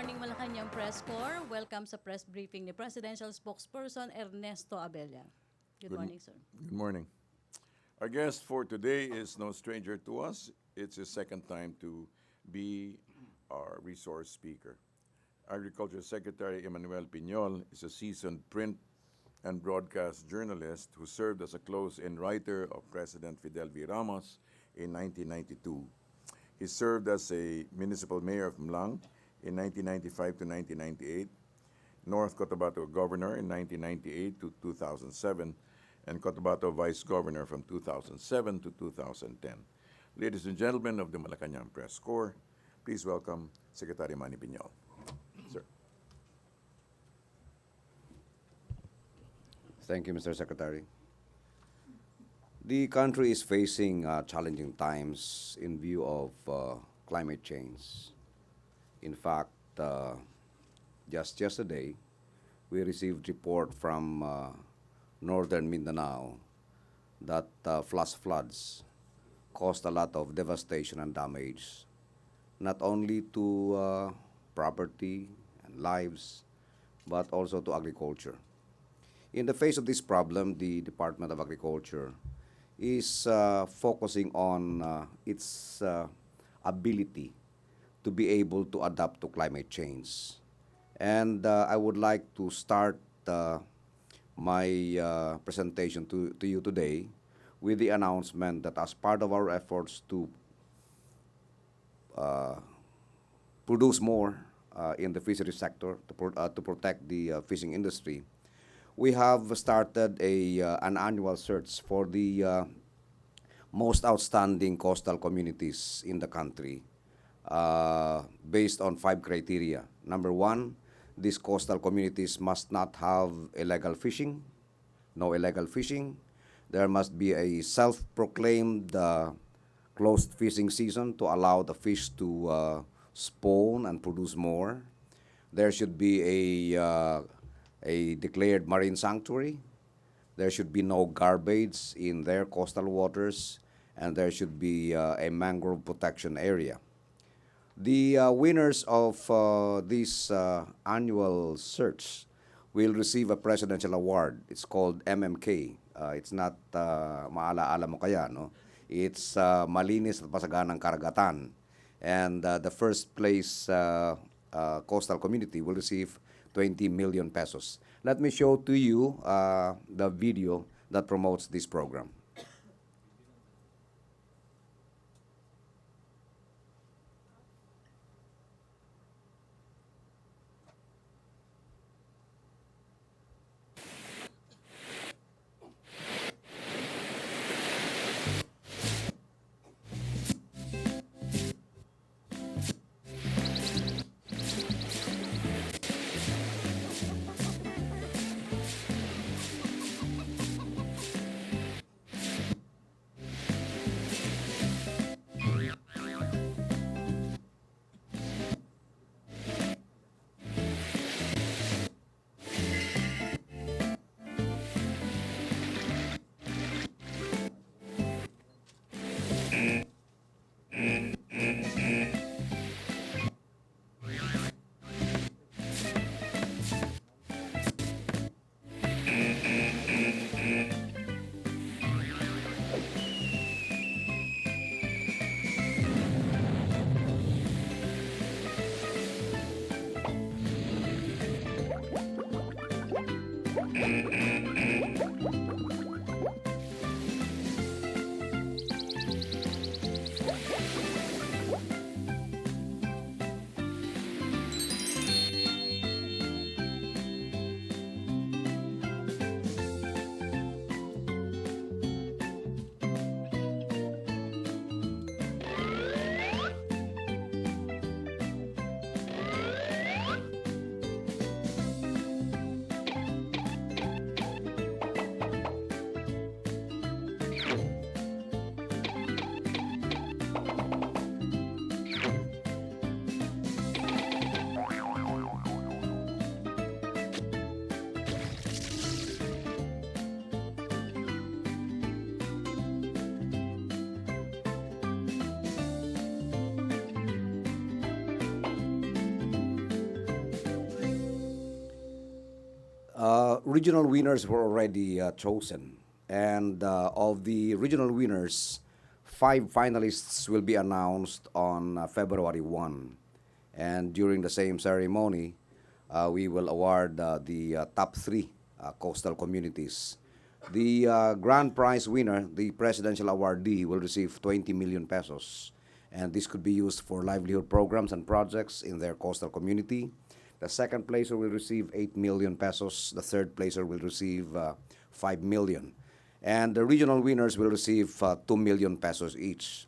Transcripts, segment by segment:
morning, Malacanang Press Corps. Welcome sa press briefing ni Presidential Spokesperson Ernesto Abella. Good morning, sir. Good morning. Our guest for today is no stranger to us. It's his second time to be our resource speaker. Agriculture Secretary Emmanuel Piñol is a seasoned print and broadcast journalist who served as a close-in writer of President Fidel V. Ramos in 1992. He served as a municipal mayor of Mlang in 1995 to 1998, North Cotabato Governor in 1998 to 2007, and Cotabato Vice Governor from 2007 to 2010. Ladies and gentlemen of the Malacanang Press Corps, please welcome Secretary Manny Piñol. Sir. Thank you, Mr. Secretary. The country is facing challenging times in view of climate change. In fact, just yesterday, we received report from northern Mindanao that flash floods caused a lot of devastation and damage, not only to property and lives, but also to agriculture. In the face of this problem, the Department of Agriculture is focusing on its ability to be able to adapt to climate change. And I would like to start my presentation to you today with the announcement that as part of our efforts to produce more in the fishery sector, to protect the fishing industry, we have started an annual search for the most outstanding coastal communities in the country based on 5 criteria. Number 1, these coastal communities must not have illegal fishing, no illegal fishing. There must be a self-proclaimed closed fishing season to allow the fish to spawn and produce more. There should be a declared marine sanctuary. There should be no garbage in their coastal waters, and there should be a mangrove protection area. The winners of this annual search will receive a presidential award. It's called MMK. It's not maalaala mo kaya, no? It's Malinis at Masaganang Karagatan. And the first place coastal community will receive 20 million pesos. Let me show to you the video that promotes this program. regional winners were already chosen. And of the regional winners, 5 finalists will be announced on February 1. And during the same ceremony, we will award the top 3 coastal communities. The grand prize winner, the presidential awardee, will receive 20 million pesos. And this could be used for livelihood programs and projects in their coastal community. The second placer will receive 8 million pesos. The third placer will receive 5 million. And the regional winners will receive 2 million pesos each.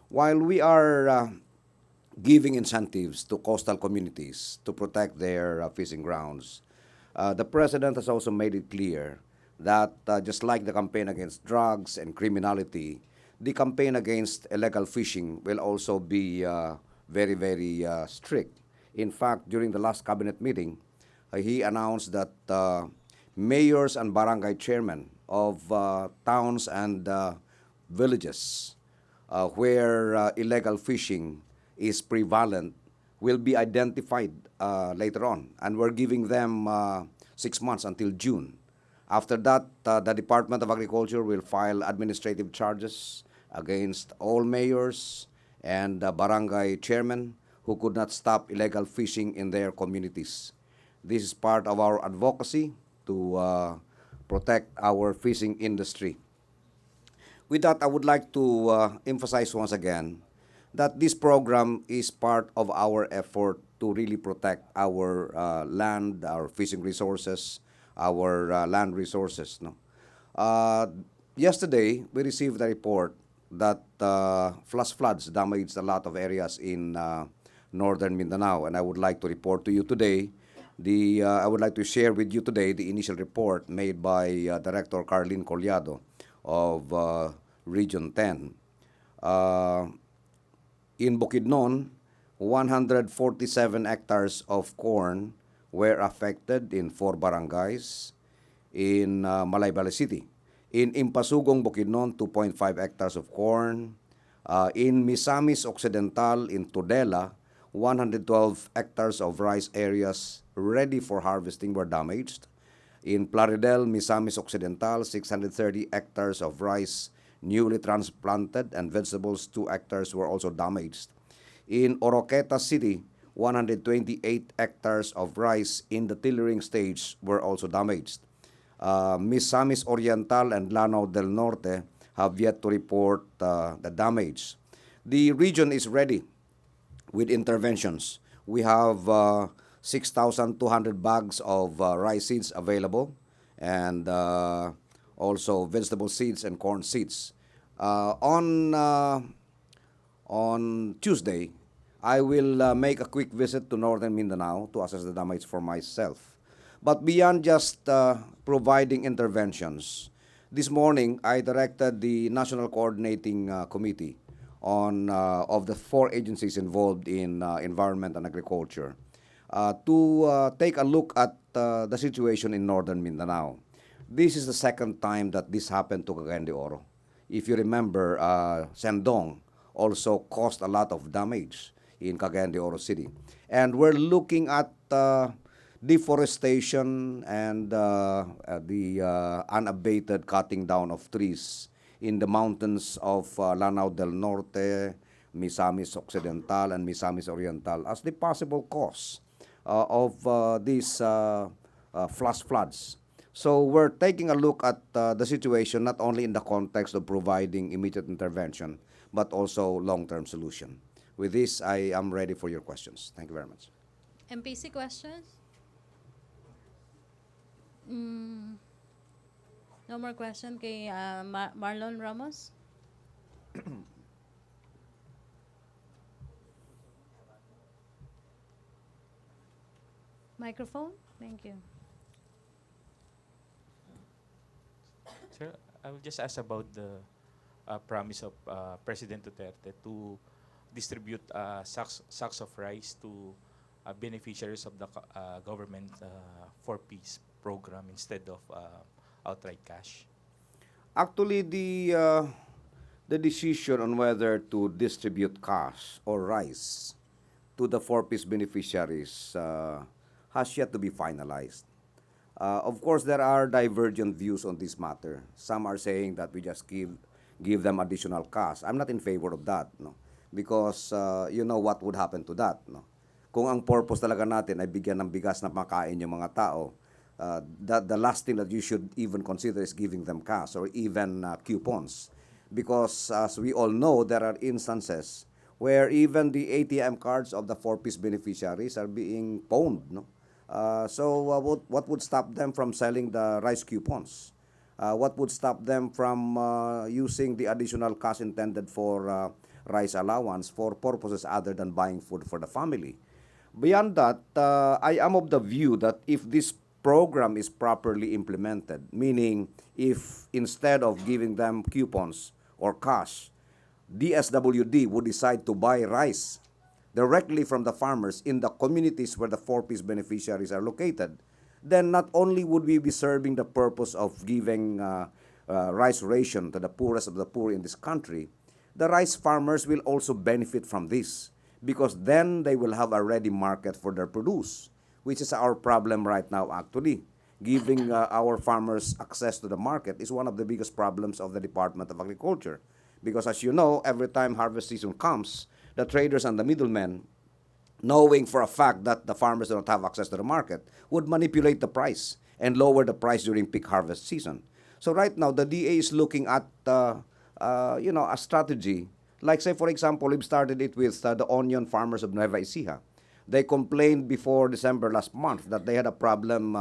While we are giving incentives to coastal communities to protect their fishing grounds, the President has also made it clear that just like the campaign against drugs and criminality, the campaign against illegal fishing will also be very, very strict. In fact, during the last cabinet meeting, he announced that mayors and barangay chairmen of towns and villages where illegal fishing is prevalent will be identified later on, and we're giving them 6 months until June. After that, the Department of Agriculture will file administrative charges against all mayors and barangay chairmen who could not stop illegal fishing in their communities. This is part of our advocacy to protect our fishing industry. With that, I would like to emphasize once again that this program is part of our effort to really protect our land, our fishing resources, our land resources. No? Yesterday, we received a report that flash floods damaged a lot of areas in northern Mindanao, and I would like to report to you today. I would like to share with you today the initial report made by Director Carlin Collado of Region 10. In Bukidnon, 147 hectares of corn were affected in 4 barangays in Malaybala City. In Impasugong, Bukidnon, 2.5 hectares of corn. In Misamis Occidental, in Tudela, 112 hectares of rice areas ready for harvesting were damaged. In Plaridel, Misamis Occidental, 630 hectares of rice newly transplanted, and vegetables, 2 hectares were also damaged. In Oroqueta City, 128 hectares of rice in the tillering stage were also damaged. Misamis Oriental and Lanao del Norte have yet to report the damage. The region is ready with interventions. We have 6,200 bags of rice seeds available, and also vegetable seeds and corn seeds. On Tuesday, I will make a quick visit to northern Mindanao to assess the damage for myself. But beyond just providing interventions, this morning I directed the National Coordinating Committee of the 4 agencies involved in environment and agriculture to take a look at the situation in northern Mindanao. This is the second time that this happened to Cagayan de Oro. If you remember, Sendong also caused a lot of damage in Cagayan de Oro City. And we're looking at deforestation and the unabated cutting down of trees in the mountains of Lanao del Norte, Misamis Occidental, and Misamis Oriental as the possible cause of these flash floods. So we're taking a look at the situation not only in the context of providing immediate intervention, but also long-term solution. With this, I am ready for your questions. Thank you very much. MPC questions? No more question kay Marlon Ramos? Microphone? Thank you. Sir, I will just ask about the promise of President Duterte to distribute sacks of rice to beneficiaries of the government for peace program instead of outright cash. Actually, the decision on whether to distribute cash or rice to the 4 peace beneficiaries has yet to be finalized. Of course, there are divergent views on this matter. Some are saying that we just give them additional cash. I'm not in favor of that, no, because you know what would happen to that, no. Kung ang purpose talaga natin ay bigyan ng bigas na makain yung mga tao, the last thing that you should even consider is giving them cash or even coupons. Because as we all know, there are instances where even the ATM cards of the 4-piece beneficiaries are being pawned, no? What would stop them from selling the rice coupons? What would stop them from using the additional cash intended for rice allowance for purposes other than buying food for the family? Beyond that, I am of the view that if this program is properly implemented, meaning if instead of giving them coupons or cash, DSWD would decide to buy rice directly from the farmers in the communities where the 4-piece beneficiaries are located, then not only would we be serving the purpose of giving rice ration to the poorest of the poor in this country, the rice farmers will also benefit from this, because then they will have a ready market for their produce, which is our problem right now actually. Giving our farmers access to the market is one of the biggest problems of the Department of Agriculture. Because as you know, every time harvest season comes, the traders and the middlemen, knowing for a fact that the farmers do not have access to the market, would manipulate the price and lower the price during peak harvest season. So right now, the DA is looking at a strategy. Like say, for example, we've started it with the onion farmers of Nueva Ecija. They complained before December last month that they had a problem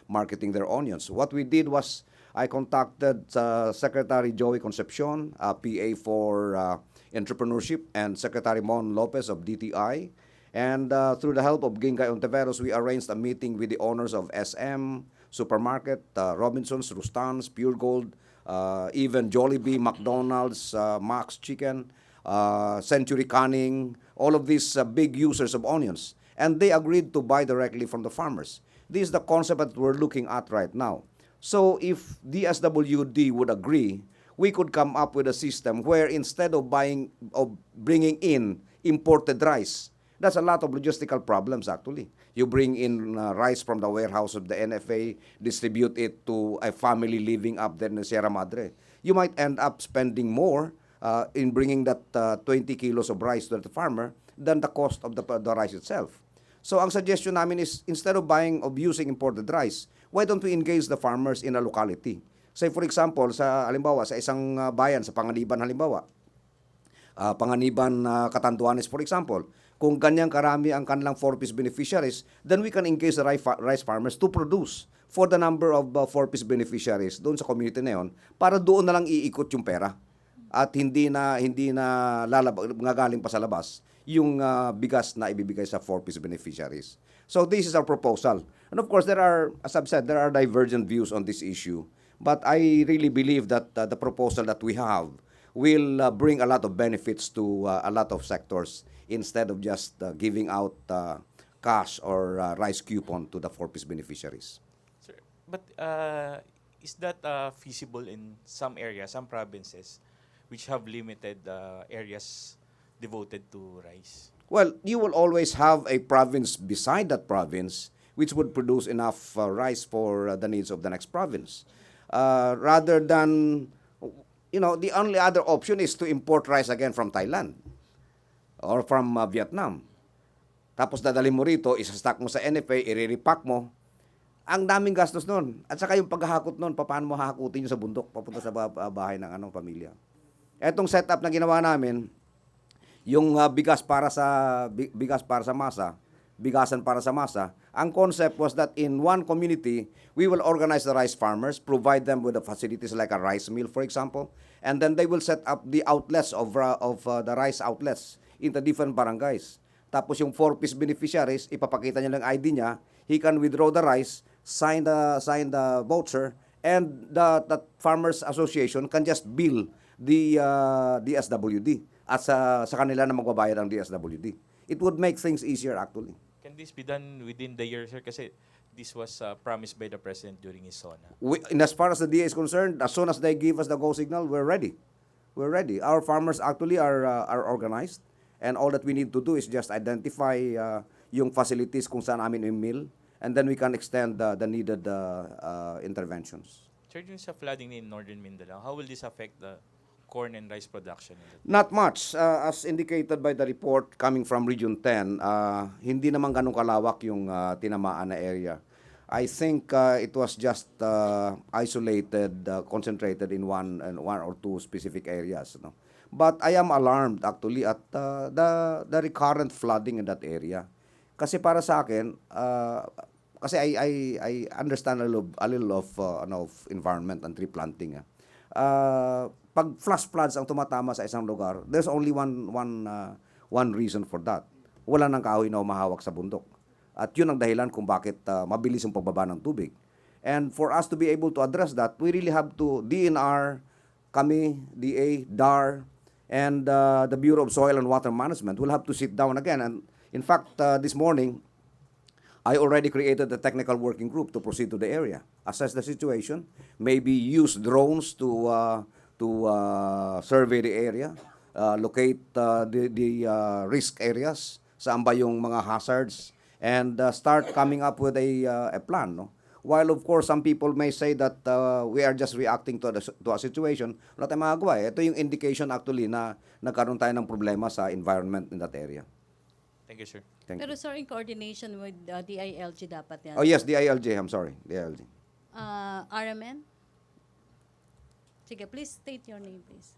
marketing their onions. What we did was I contacted Secretary Joey Concepcion, PA for Entrepreneurship, and Secretary Mon Lopez of DTI. And through the help of Gingay Ontiveros, we arranged a meeting with the owners of SM, Supermarket, Robinsons, Rustan's, Pure Gold, even Jollibee, McDonald's, Max Chicken, Century Canning, all of these big users of onions. And they agreed to buy directly from the farmers. This is the concept that we're looking at right now. So if DSWD would agree, we could come up with a system where instead of bringing in imported rice, that's a lot of logistical problems actually. You bring in rice from the warehouse of the NFA, distribute it to a family living up there in the Sierra Madre. You might end up spending more in bringing that 20 kilos of rice to the farmer than the cost of the rice itself. So ang suggestion namin is instead of using imported rice, why don't we engage the farmers in a locality? Say for example, sa isang bayan, sa Panganiban Catanduanes for example, kung ganyang karami ang kanilang 4-piece beneficiaries, then we can engage the rice farmers to produce for the number of 4-piece beneficiaries doon sa community na yon, para doon na lang iikot yung pera at hindi na ngagaling pa sa labas yung bigas na ibibigay sa 4-piece beneficiaries. So this is our proposal. And of course, as I've said, there are divergent views on this issue. But I really believe that the proposal that we have will bring a lot of benefits to a lot of sectors instead of just giving out cash or rice coupon to the 4-piece beneficiaries. Sir, but is that feasible in some areas, some provinces, which have limited areas devoted to rice? Well, you will always have a province beside that province which would produce enough rice for the needs of the next province. Rather than, the only other option is to import rice again from Thailand or from Vietnam. Tapos dadalhin mo rito, isa-stock mo sa NFA, i-repack mo. Ang daming gastos nun. At saka yung paghahakot nun, paano mo hahakutin yung sa bundok papunta sa bahay ng pamilya. Etong setup na ginawa namin, yung bigasan para sa masa, ang concept was that in one community, we will organize the rice farmers, provide them with the facilities like a rice mill, for example, and then they will set up the outlets of the rice outlets in the different barangays. Tapos yung 4-piece beneficiaries, ipapakita niya lang ID niya, he can withdraw the rice, sign the voucher, and the Farmers Association can just bill the DSWD at sa kanila na magbabayad ang DSWD. It would make things easier actually. Can this be done within the year, sir? Kasi this was promised by the President during his SONA. As far as the DA is concerned, as soon as they give us the go signal, we're ready. We're ready. Our farmers actually are organized, and all that we need to do is just identify yung facilities kung saan amin yung mill, and then we can extend the needed interventions. Sir, dun sa flooding in northern Mindanao, how will this affect the corn and rice production in the Not much. As indicated by the report coming from Region 10, hindi naman ganun kalawak yung tinamaan na area. I think it was just isolated, concentrated in one or two specific areas. No? But I am alarmed actually at the recurrent flooding in that area. Kasi para sa akin, kasi I understand a little of environment and tree planting. Pag flash floods ang tumatama sa isang lugar, there's only one reason for that. Wala nang kahoy na humahawak sa bundok. At yun ang dahilan kung bakit mabilis yung pagbaba ng tubig. And for us to be able to address that, we really have to, DNR, kami, DA, DAR, and the Bureau of Soil and Water Management will have to sit down again. And in fact, this morning, I already created a technical working group to proceed to the area, assess the situation, maybe use drones to survey the area, locate the risk areas, saan ba yung mga hazards, and start coming up with a plan. No? While of course some people may say that we are just reacting to a situation, wala tayong magagawa. Ito yung indication actually na nagkaroon tayo ng problema sa environment in that area. Thank you, sir. Thank you. Pero sir, in coordination with DILG dapat yan. Oh yes, DILG, I'm sorry, DILG. RMN? Sige, please state your name, please.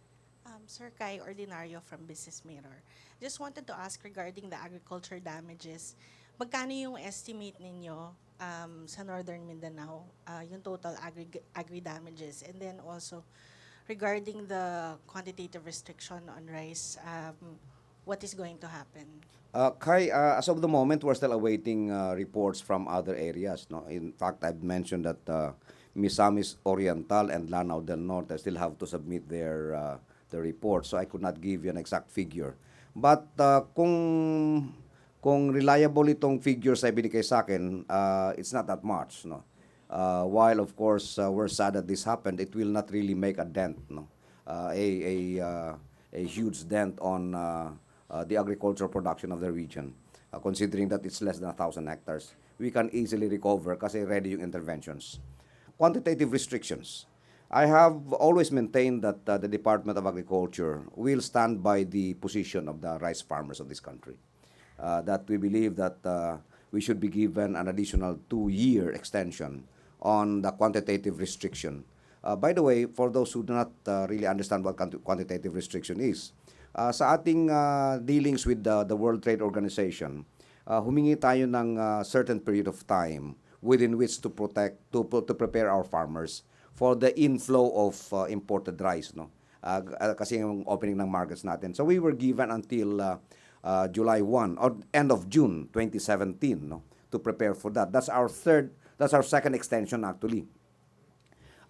Sir Kai Ordinario from Business Mirror. Just wanted to ask regarding the agriculture damages. Magkano yung estimate ninyo sa Northern Mindanao, yung total agri damages? And then also, regarding the quantitative restriction on rice, what is going to happen? Kai, as of the moment, we're still awaiting reports from other areas. No? In fact, I've mentioned that Misamis Oriental and Lanao del Norte still have to submit their reports, so I could not give you an exact figure. But kung reliable itong figures ay binigay sa akin, it's not that much. No? While of course we're sad that this happened, it will not really make a dent, no? A huge dent on the agricultural production of the region, considering that it's less than 1,000 hectares. We can easily recover kasi ready yung interventions. Quantitative restrictions. I have always maintained that the Department of Agriculture will stand by the position of the rice farmers of this country. That we believe that we should be given an additional 2-year extension on the quantitative restriction. By the way, for those who do not really understand what quantitative restriction is, sa ating dealings with the World Trade Organization, humingi tayo ng certain period of time within which to prepare our farmers for the inflow of imported rice, no? Kasi yung opening ng markets natin. So we were given until July 1 or end of June 2017, no, to prepare for that. That's our second extension actually.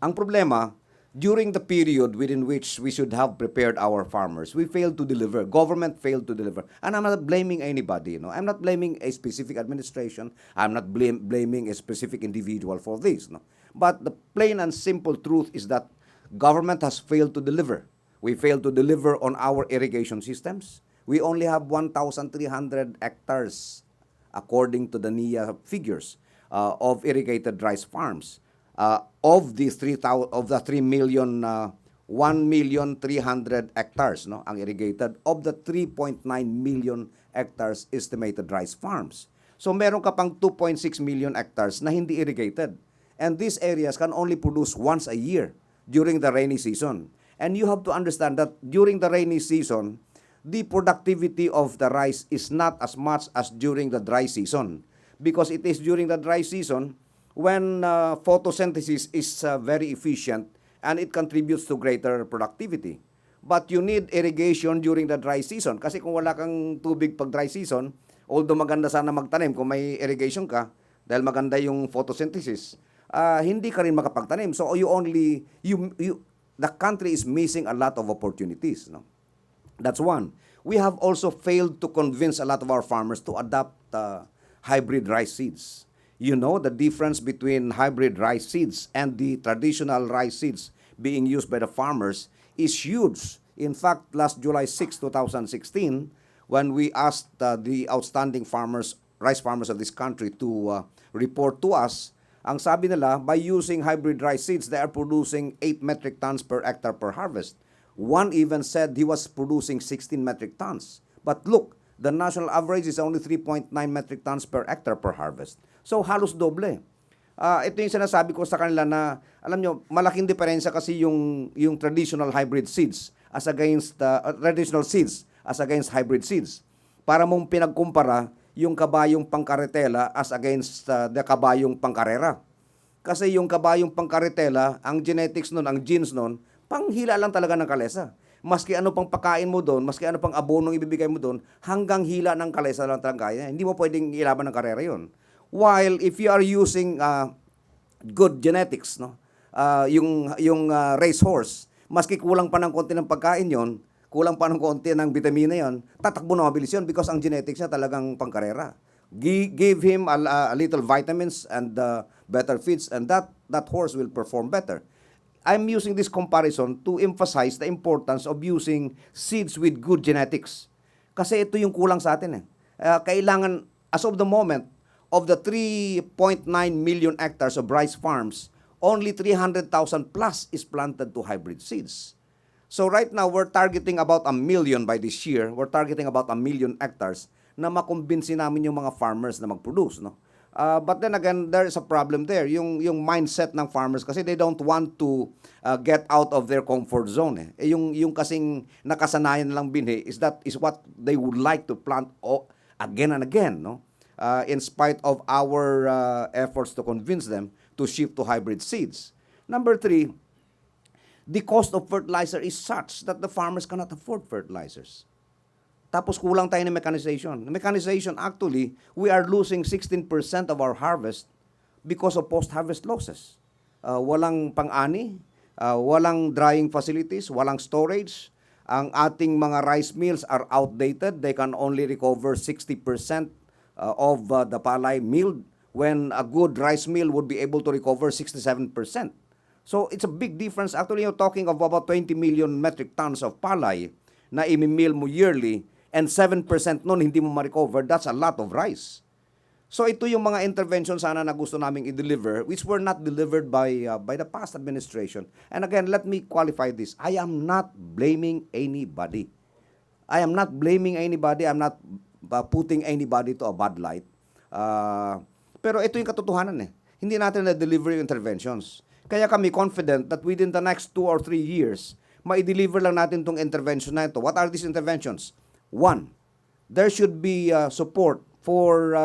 Ang problema, during the period within which we should have prepared our farmers, we failed to deliver. Government failed to deliver. And I'm not blaming anybody. No? I'm not blaming a specific administration. I'm not blaming a specific individual for this. No? But the plain and simple truth is that government has failed to deliver. We failed to deliver on our irrigation systems. We only have 1,300 hectares, according to the NIA figures, of irrigated rice farms. Of the 3 million, 1,300,000 hectares, no, ang irrigated, of the 3.9 million hectares estimated rice farms. So meron ka pang 2.6 million hectares na hindi irrigated. And these areas can only produce once a year during the rainy season. And you have to understand that during the rainy season, the productivity of the rice is not as much as during the dry season. Because it is during the dry season when photosynthesis is very efficient and it contributes to greater productivity. But you need irrigation during the dry season. Kasi kung wala kang tubig pag dry season, although maganda sana magtanim kung may irrigation ka, dahil maganda yung photosynthesis, hindi ka rin makapagtanim. So the country is missing a lot of opportunities. No? That's one. We have also failed to convince a lot of our farmers to adopt hybrid rice seeds. You know, the difference between hybrid rice seeds and the traditional rice seeds being used by the farmers is huge. In fact, last July 6, 2016, when we asked the outstanding rice farmers of this country to report to us, ang sabi nila, by using hybrid rice seeds, they are producing 8 metric tons per hectare per harvest. One even said he was producing 16 metric tons. But look, the national average is only 3.9 metric tons per hectare per harvest. So halos doble. Ito yung sinasabi ko sa kanila na, alam nyo, malaking diferensya kasi yung traditional hybrid seeds as against traditional seeds as against hybrid seeds. Para mong pinagkumpara yung kabayong pangkaretela as against the kabayong pangkarera. Kasi yung kabayong pangkaretela, ang genetics nun, ang genes nun, panghila lang talaga ng kalesa. Maski ano pang pakain mo doon, maski ano pang abonong ibibigay mo doon, hanggang hila ng kalesa lang talaga kaya. Hindi mo pwedeng ilaban ng karera yun. While if you are using good genetics, no, yung racehorse, maski kulang pa ng konti ng pagkain yon, kulang pa ng konti ng vitamina yon, tatakbo na mabilis yun because ang genetics niya talagang pangkarera. Give him a little vitamins and better feeds, and that horse will perform better. I'm using this comparison to emphasize the importance of using seeds with good genetics. Kasi ito yung kulang sa atin. Kailangan, as of the moment, of the 3.9 million hectares of rice farms, only 300,000 plus is planted to hybrid seeds. So right now, we're targeting about 1 million by this year. We're targeting about 1 million hectares na makumbinsi namin yung mga farmers na mag-produce. No? But then again, there is a problem there. Yung mindset ng farmers kasi they don't want to get out of their comfort zone. Yung kasing nakasanayan lang binhi is what they would like to plant again and again. No? In spite of our efforts to convince them to shift to hybrid seeds. Number 3, the cost of fertilizer is such that the farmers cannot afford fertilizers. Tapos kulang tayo ng mechanization. Mechanization, actually, we are losing 16% of our harvest because of post-harvest losses. Walang pang-ani, walang drying facilities, walang storage. Ang ating mga rice mills are outdated. They can only recover 60% of the palay milled when a good rice mill would be able to recover 67%. So it's a big difference. Actually, you're talking of about 20 million metric tons of palay na imi-mill mo yearly and 7% nun hindi mo ma-recover. That's a lot of rice. So ito yung mga interventions sana na gusto naming i-deliver which were not delivered by the past administration. And again, let me qualify this. I am not blaming anybody. I am not blaming anybody. I'm not putting anybody to a bad light. Pero ito yung katotohanan . Hindi natin na-deliver yung interventions. Kaya kami confident that within the next 2 or 3 years, ma-deliver lang natin itong intervention na ito. What are these interventions? 1, there should be support for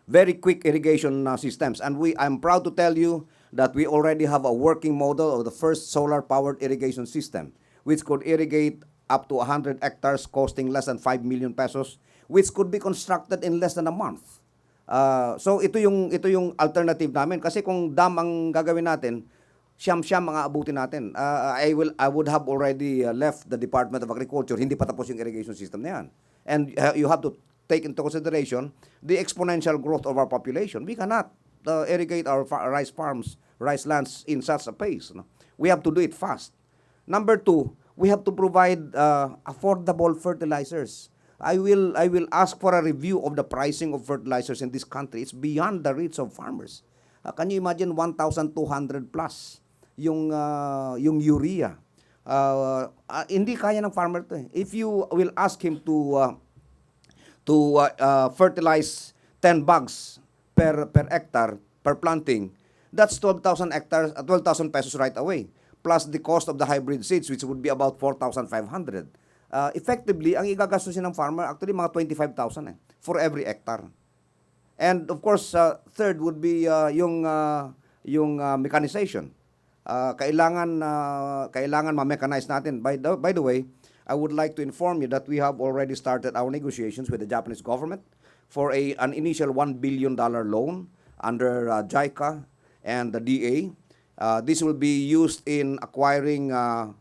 very quick irrigation systems. And I'm proud to tell you that we already have a working model of the first solar-powered irrigation system, which could irrigate up to 100 hectares costing less than 5 million pesos, which could be constructed in less than a month. So ito yung alternative namin kasi kung dam ang gagawin natin, siyam mga abutin natin. I would have already left the Department of Agriculture, hindi pa tapos yung irrigation system na yan. And you have to take into consideration the exponential growth of our population. We cannot irrigate our rice farms, rice lands in such a pace. No? We have to do it fast. Number 2, we have to provide affordable fertilizers. I will ask for a review of the pricing of fertilizers in this country. It's beyond the reach of farmers. Can you imagine 1,200 plus yung urea? Hindi kaya ng farmer to. If you will ask him to fertilize 10 bags per hectare per planting, that's 12,000 pesos right away. Plus the cost of the hybrid seeds, which would be about 4,500. Effectively, ang igagastusin ng farmer, actually mga 25,000 for every hectare. And of course, third would be yung mechanization. Kailangan ma-mechanize natin. By the way, I would like to inform you that we have already started our negotiations with the Japanese government for an initial $1 billion loan under JICA and the DA. This will be used in acquiring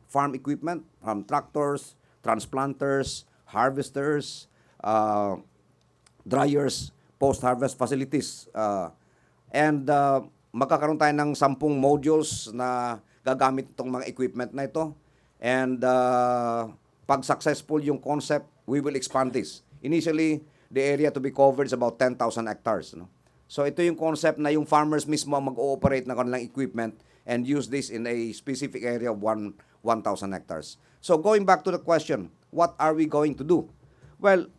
farm equipment from tractors, transplanters, harvesters, dryers, post-harvest facilities. And magkakaroon tayo ng 10 modules na gagamit itong mga equipment na ito. And pag successful yung concept, we will expand this. Initially, the area to be covered is about 10,000 hectares. No? So ito yung concept na yung farmers mismo ang mag-ooperate ng kanilang equipment and use this in a specific area of 1,000 hectares. So going back to the question, what are we going to do? Well,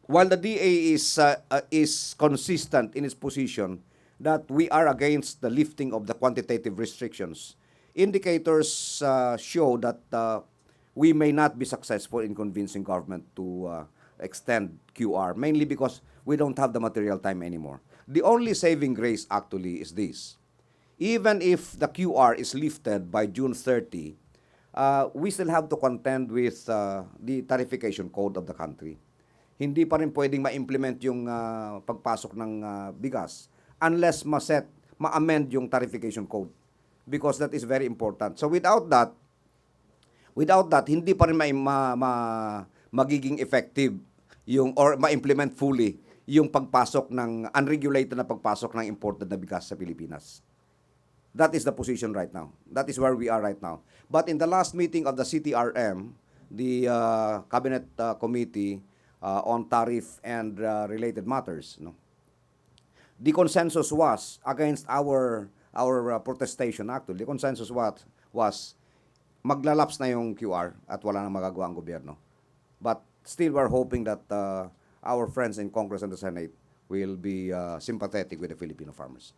while the DA is consistent in its position that we are against the lifting of the quantitative restrictions, indicators show that we may not be successful in convincing government to extend QR, mainly because we don't have the material time anymore. The only saving grace actually is this. Even if the QR is lifted by June 30, we still have to contend with the tarification code of the country. Hindi pa rin pwedeng ma-implement yung pagpasok ng bigas unless ma-amend yung tarification code, because that is very important. So without that, hindi pa rin magiging effective yung or ma-implement fully yung pagpasok ng unregulated na pagpasok ng imported na bigas sa Pilipinas. That is the position right now. That is where we are right now. But in the last meeting of the CTRM, the Cabinet Committee on Tariff and Related Matters, no, the consensus was against our protestation actually. The consensus was maglalaps na yung QR at wala nang magagawa ang gobyerno. But still we're hoping that our friends in Congress and the Senate will be sympathetic with the Filipino farmers.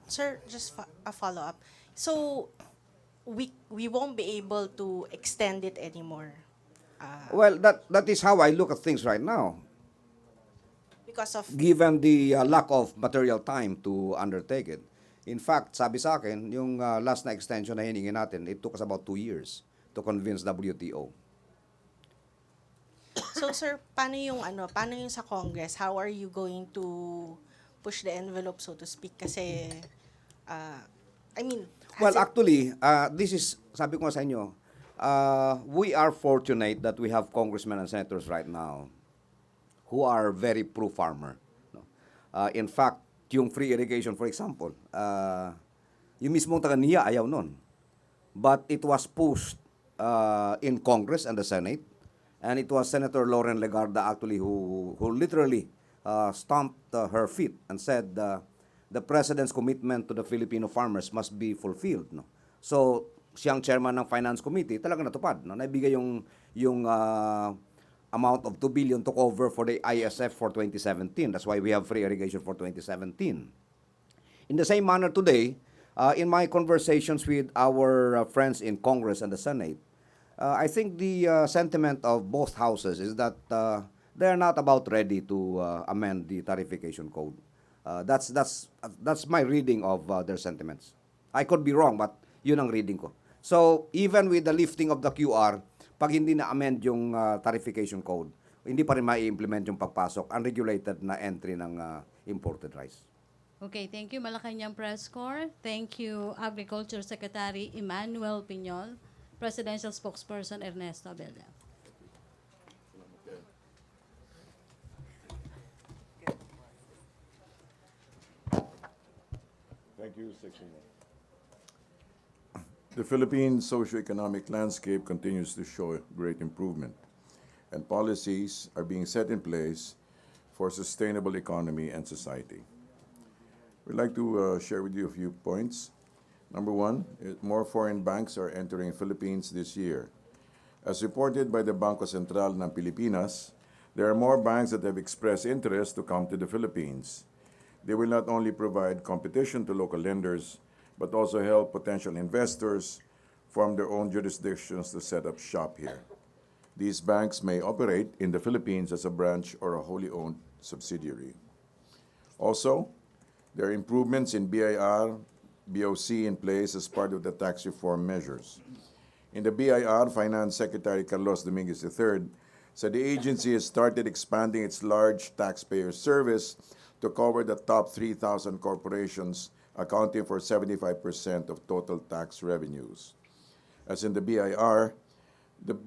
Sir, just a follow-up. So, we won't be able to extend it anymore Well, that is how I look at things right now. because of Given the lack of material time to undertake it. In fact, sabi sa akin, yung last na extension na hiningi natin, it took us about 2 years to convince WTO. So sir, paano yung sa Congress? How are you going to push the envelope, so to speak? Kasi I mean, Well, actually, this is, sabi ko nga sa inyo, we are fortunate that we have congressmen and senators right now who are very pro-farmer. No? In fact, yung free irrigation, for example, yung mismong taga-NIA ayaw nun. But it was pushed in Congress and the Senate, and it was Senator Lauren Legarda actually who literally stomped her feet and said the President's commitment to the Filipino farmers must be fulfilled. No? So, siyang chairman ng Finance Committee, talaga natupad. No? Naibigay yung amount of 2 billion to cover for the ISF for 2017. That's why we have free irrigation for 2017. In the same manner today, in my conversations with our friends in Congress and the Senate, I think the sentiment of both houses is that they're not about ready to amend the tarification code. That's my reading of their sentiments. I could be wrong, but yun ang reading ko. So, even with the lifting of the QR, pag hindi na-amend yung tarification code, hindi pa rin ma-implement yung pagpasok, unregulated na entry ng imported rice. Okay, thank you, Malacanang Press Corps. Thank you, Agriculture Secretary Emmanuel Piñol, Presidential Spokesperson Ernesto Abella. Thank you, Section 1. The Philippine socio-economic landscape continues to show great improvement, and policies are being set in place for sustainable economy and society. We'd like to share with you a few points. Number one, more foreign banks are entering Philippines this year. As reported by the Bangko Sentral ng Pilipinas, there are more banks that have expressed interest to come to the Philippines. They will not only provide competition to local lenders, but also help potential investors form their own jurisdictions to set up shop here. These banks may operate in the Philippines as a branch or a wholly owned subsidiary. Also, there are improvements in BIR, BOC in place as part of the tax reform measures. In the BIR, Finance Secretary Carlos Dominguez III said the agency has started expanding its large taxpayer service to cover the top 3,000 corporations, accounting for 75% of total tax revenues. As in the BIR,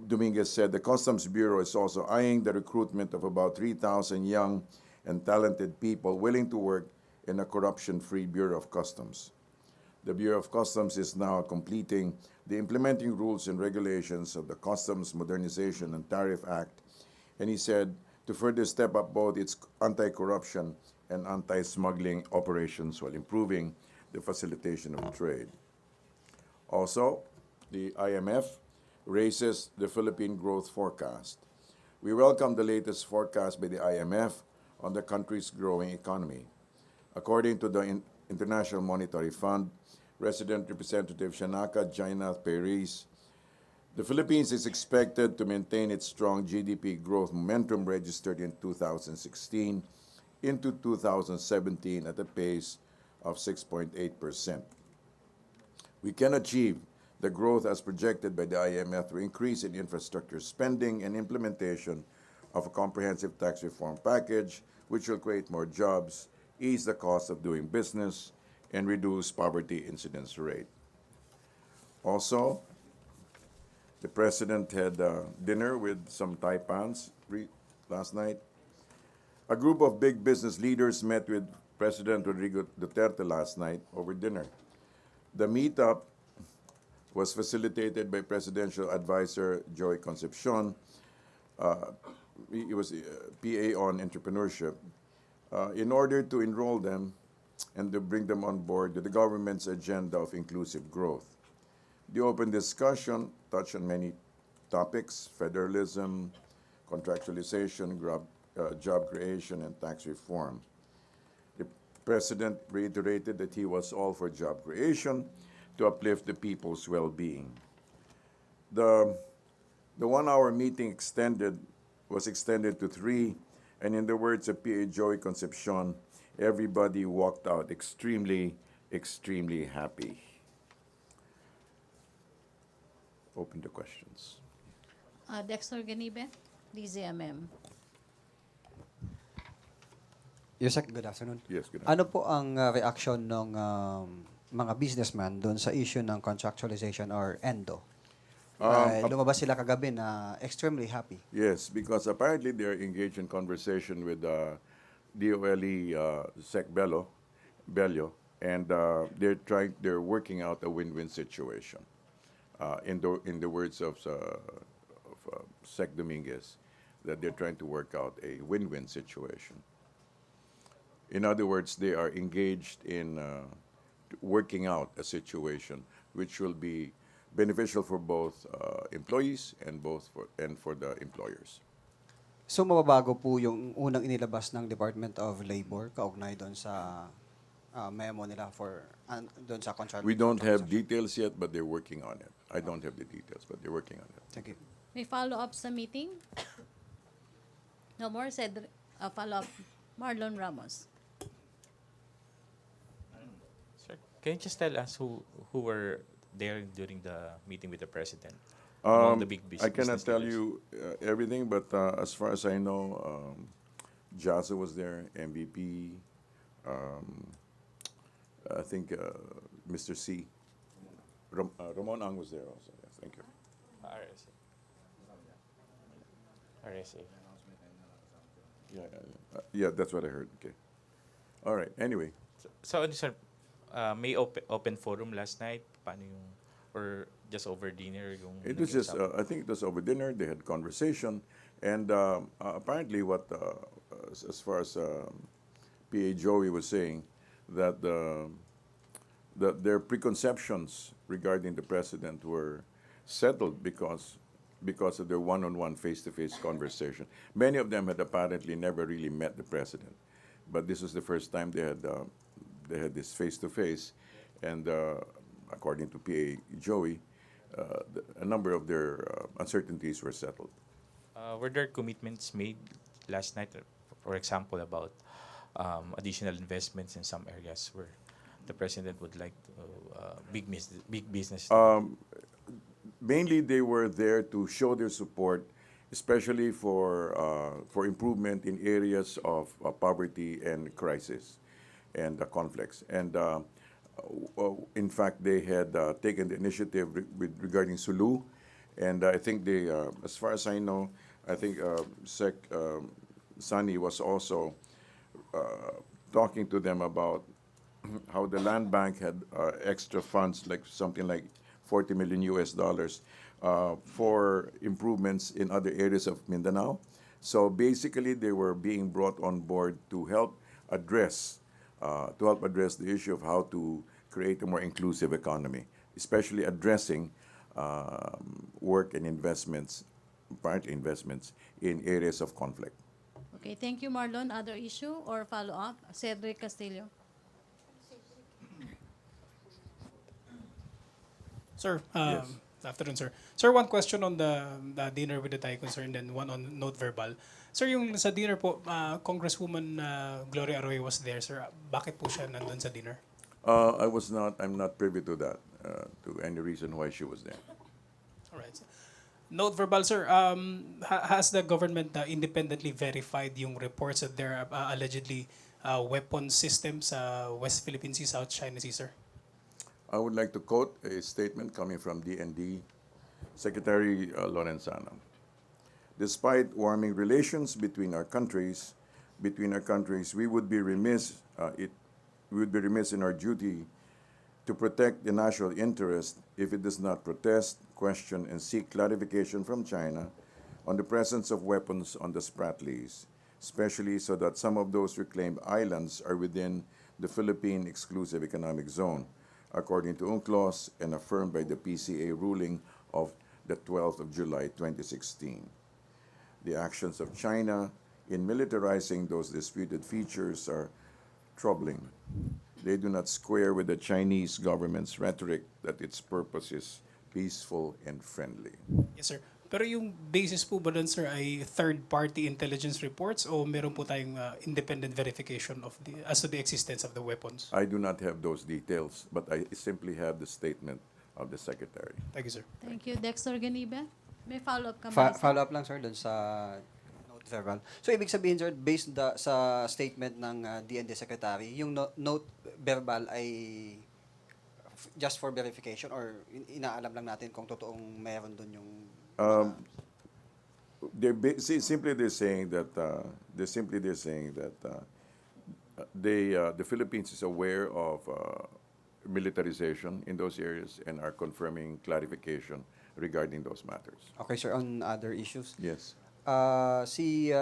Dominguez said the Customs Bureau is also eyeing the recruitment of about 3,000 young and talented people willing to work in a corruption-free Bureau of Customs. The Bureau of Customs is now completing the implementing rules and regulations of the Customs Modernization and Tariff Act, and he said to further step up both its anti-corruption and anti-smuggling operations while improving the facilitation of trade. Also, the IMF raises the Philippine growth forecast. We welcome the latest forecast by the IMF on the country's growing economy. According to the International Monetary Fund, Resident Representative Shanaka Jaina Perez, the Philippines is expected to maintain its strong GDP growth momentum registered in 2016 into 2017 at a pace of 6.8%. We can achieve the growth as projected by the IMF through increase in infrastructure spending and implementation of a comprehensive tax reform package, which will create more jobs, ease the cost of doing business, and reduce poverty incidence rate. Also, the President had dinner with some Taipans last night. A group of big business leaders met with President Rodrigo Duterte last night over dinner. The meetup was facilitated by Presidential Advisor Joy Concepcion. He was PA on entrepreneurship, in order to enroll them and to bring them on board to the government's agenda of inclusive growth. The open discussion touched on many topics: federalism, contractualization, job creation, and tax reform. The President reiterated that he was all for job creation to uplift the people's well-being. The 1 hour meeting was extended to 3, and in the words of PA Joy Concepcion, everybody walked out extremely, extremely happy. Open to questions. Dexter Ganibe, DZMM. Yusek, good afternoon. Yes, good Ano po ang reaction ng mga businessman doon sa issue ng contractualization or ENDO? Lumabas sila kagabi na extremely happy. Yes, because apparently they're engaged in conversation with DOLE Sec Bello, and they're working out a win-win situation. In the words of Sec Dominguez, that they're trying to work out a win-win situation. In other words, they are engaged in working out a situation which will be beneficial for both employees and for the employers. So mababago po yung unang inilabas ng Department of Labor kaugnay doon sa memo nila for doon sa contract. We don't have details yet, but they're working on it. I don't have the details, but they're working on it. Thank you. May follow-up sa meeting? No more said follow-up. Marlon Ramos. Sir, can you just tell us who were there during the meeting with the President? Among the big I cannot business tell leaders? you everything, but as far as I know, Jaza was there, MVP, I think Mr. C. Ramon Ang was there also. Yes, thank you. RSA. RSA. Yeah, that's what I heard. Okay. All right. Anyway, So, ano, sir, may open forum last night? Paano yung, or just over dinner yung it was naging just, usap? I think it was over dinner. They had conversation. And apparently as far as PA Joey was saying, that their preconceptions regarding the president were settled because of their one-on-one, face-to-face conversation. Many of them had apparently never really met the president, but this was the first time they had this face-to-face, and according to PA Joey, a number of their uncertainties were settled. Were there commitments made last night, for example, about additional investments in some areas where the president would like to, big business? Mainly, they were there to show their support, especially for improvement in areas of poverty and crisis and conflicts. And in fact, they had taken the initiative regarding Sulu, and I think they, as far as I know, I think Sec Sani was also talking to them about how the land bank had extra funds, like something like $40 million for improvements in other areas of Mindanao, So basically, they were being brought on board to help address the issue of how to create a more inclusive economy, especially addressing work and investments, partly investments in areas of conflict. Okay, thank you, Marlon. Other issue or follow-up? Cedric Castillo. Sir, Yes. afternoon, sir. Sir, one question on the dinner with the tycoon, sir, and then one on note verbal. Sir, yung sa dinner po, Congresswoman Gloria Arroyo was there, sir. Bakit po siya nandun sa dinner? I'm not privy to that, to any reason why she was there. All right. Note verbal, sir. Has the government independently verified yung reports that there are allegedly weapon systems sa West Philippine Sea, South China Sea, sir? I would like to quote a statement coming from DND Secretary Lorenzana. Despite warming relations between our countries, we would be remiss in our duty to protect the national interest if it does not protest, question, and seek clarification from China on the presence of weapons on the Spratlys, especially so that some of those reclaimed islands are within the Philippine Exclusive Economic Zone, according to UNCLOS and affirmed by the PCA ruling of the 12th of July 2016. The actions of China in militarizing those disputed features are troubling. They do not square with the Chinese government's rhetoric that its purpose is peaceful and friendly. Yes, sir. Pero yung basis po ba dun, sir, ay third-party intelligence reports o meron po tayong independent verification of as to the existence of the weapons? I do not have those details, but I simply have the statement of the Secretary. Thank you, sir. Thank you. Dexter Ganibe. May follow-up ka ba? Follow-up lang, sir, dun sa note verbal. So, ibig sabihin, sir, based sa statement ng DND Secretary, yung note verbal ay just for verification or inaalam lang natin kung totoong meron dun yung They're saying that the Philippines is aware of militarization in those areas and are confirming clarification regarding those matters. Okay, sir, on other issues. Yes. Si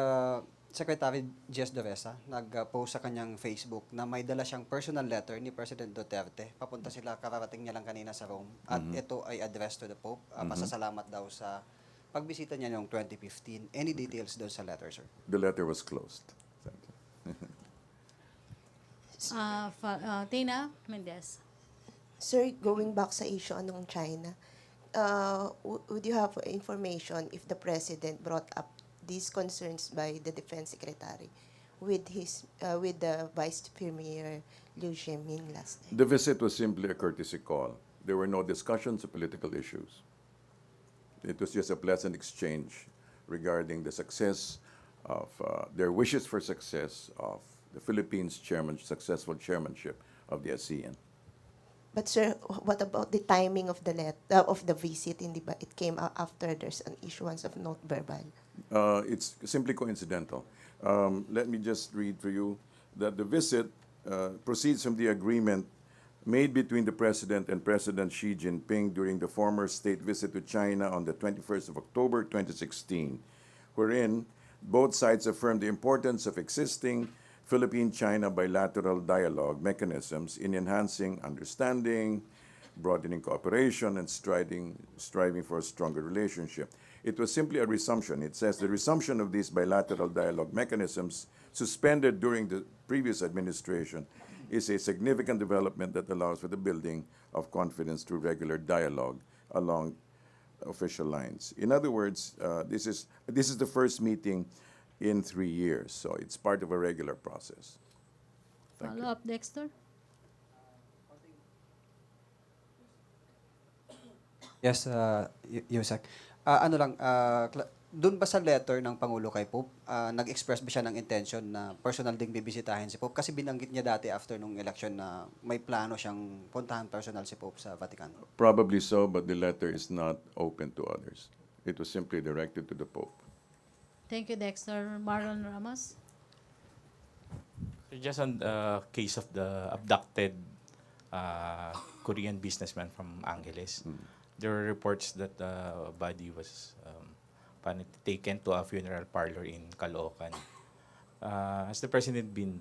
Secretary Jess Doresa nag-post sa kanyang Facebook na may dala siyang personal letter ni President Duterte. Papunta sila, kararating niya lang kanina sa Rome. At ito ay addressed to the Pope. Pasasalamat daw sa pagbisita niya noong 2015. Any details doon sa letter, sir? The letter was closed. Thank you. Tina Mendez. Sir, going back sa issue anong China, would you have information if the President brought up these concerns by the Defense Secretary with the Vice Premier Liu Xiaoming last night? The visit was simply a courtesy call. There were no discussions of political issues. It was just a pleasant exchange regarding the success of their wishes for success of the Philippines' successful chairmanship of the ASEAN. But sir, what about the timing of the visit? Hindi ba it came after there's an issuance of note verbal? It's simply coincidental. Let me just read for you that the visit proceeds from the agreement made between the President and President Xi Jinping during the former state visit to China on the 21st of October 2016, wherein both sides affirmed the importance of existing Philippine-China bilateral dialogue mechanisms in enhancing understanding, broadening cooperation, and striving for a stronger relationship. It was simply a resumption. It says the resumption of these bilateral dialogue mechanisms suspended during the previous administration is a significant development that allows for the building of confidence through regular dialogue along official lines. In other words, this is the first meeting in 3 years, so it's part of a regular process. Thank you. Follow-up, Dexter. Yes, Yusek. Doon ba sa letter ng Pangulo kay Pope, nag-express ba siya ng intention na personal ding bibisitahin si Pope? Kasi binanggit niya dati after nung election na may plano siyang puntahan personal si Pope sa Vatican. Probably so, but the letter is not open to others. It was simply directed to the Pope. Thank you, Dexter. Marlon Ramos. Just on the case of the abducted Korean businessman from Angeles, there were reports that the body was apparently taken to a funeral parlor in Caloocan. Has the President been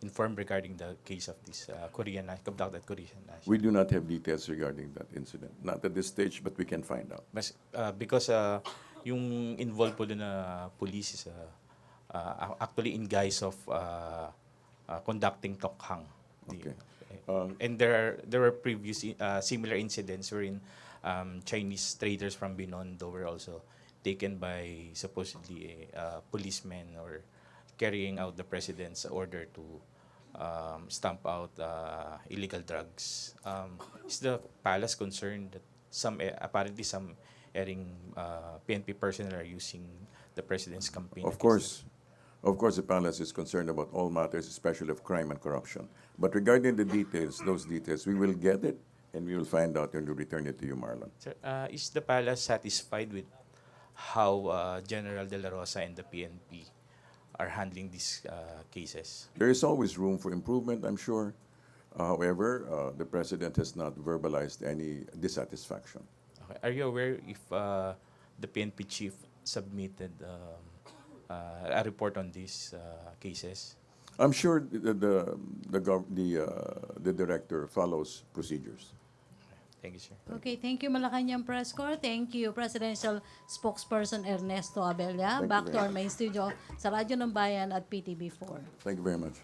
informed regarding the case of this conducted Korean national? We do not have details regarding that incident. Not at this stage, but we can find out. Because yung involved po doon na police is actually in guise of conducting tokhang. Okay. And there were previous similar incidents wherein Chinese traders from Binondo were also taken by supposedly a policeman or carrying out the president's order to stamp out illegal drugs. Is the palace concerned that apparently some erring PNP personnel are using the president's campaign? Of course, the palace is concerned about all matters, especially of crime and corruption. But regarding the details, those details, we will get it and we will find out and we'll return it to you, Marlon. Sir, is the palace satisfied with how General De La Rosa and the PNP are handling these cases? There is always room for improvement, I'm sure. However, the president has not verbalized any dissatisfaction. Okay. Are you aware if the PNP chief submitted a report on these cases? I'm sure the director follows procedures. Thank you, sir. Okay, thank you Malacanang Press Corps. Thank you Presidential Spokesperson Ernesto Abella. Thank you Back very to our much. main studio sa Radyo ng Bayan at PTB4. Thank you very much.